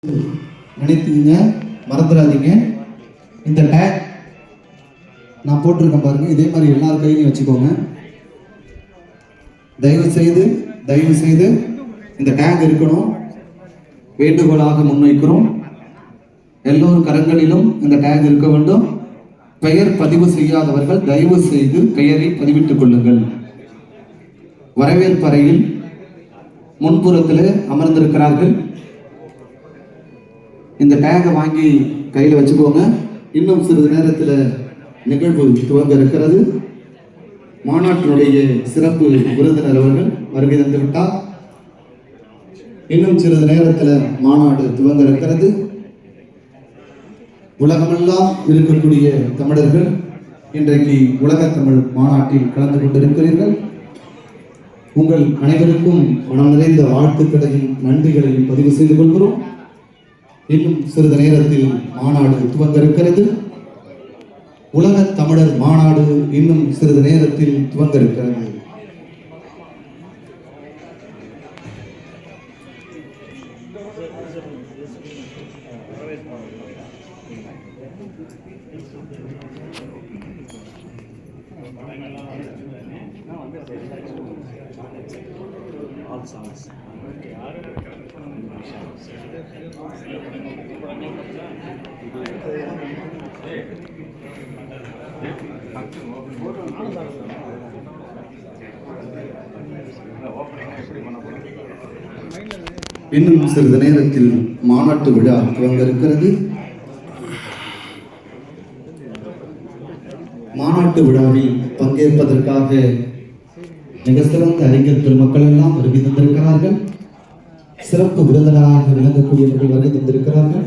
நினைத்தீங்க, மறந்துடாதீங்க. இந்த டேக் நான் போட்டிருக்கேன் பாருங்க, இதே மாதிரி எல்லார் கையிலையும் வச்சுக்கோங்க. தயவு செய்து இந்த டேக் இருக்கணும். வேண்டுகோளாக முன்வைக்கிறோம். எல்லோரும் கரங்களிலும் இந்த டேக் இருக்க வேண்டும். பெயர் பதிவு செய்யாதவர்கள் தயவு செய்து பெயரை பதிவிட்டுக் கொள்ளுங்கள். வரவேற்பறையில் முன்புறத்தில் அமர்ந்திருக்கிறார்கள். இந்த டேகை வாங்கி கையில் வச்சுக்கோங்க. இன்னும் சிறிது நேரத்தில் நிகழ்வு துவங்க இருக்கிறது. மாநாட்டினுடைய சிறப்பு விருந்தினர் அவர்கள் வருகை தந்துவிட்டார். இன்னும் சிறிது நேரத்தில் மாநாடு துவங்க இருக்கிறது. உலகமெல்லாம் இருக்கக்கூடிய தமிழர்கள் இன்றைக்கு உலக தமிழ் மாநாட்டில் கலந்து கொண்டிருக்கிறீர்கள். உங்கள் அனைவருக்கும் மனம் நிறைந்த வாழ்த்துக்களையும் நன்றிகளையும் பதிவு செய்து கொள்கிறோம். இன்னும் சிறிது நேரத்தில் மாநாடு துவங்க இருக்கிறது. உலக தமிழர் மாநாடு இன்னும் சிறிது நேரத்தில் துவங்க இருக்கிறது. இன்னும் சிறிது நேரத்தில் மாநாட்டு விழா துவங்க இருக்கிறது. மாநாட்டு விழாவில் பங்கேற்பதற்காக மிக சிறந்த அறிஞர் பெருமக்கள் எல்லாம் வருகை தந்திருக்கிறார்கள். சிறப்பு விருந்தினராக விளங்கக்கூடியவர்கள் வருகை தந்திருக்கிறார்கள்.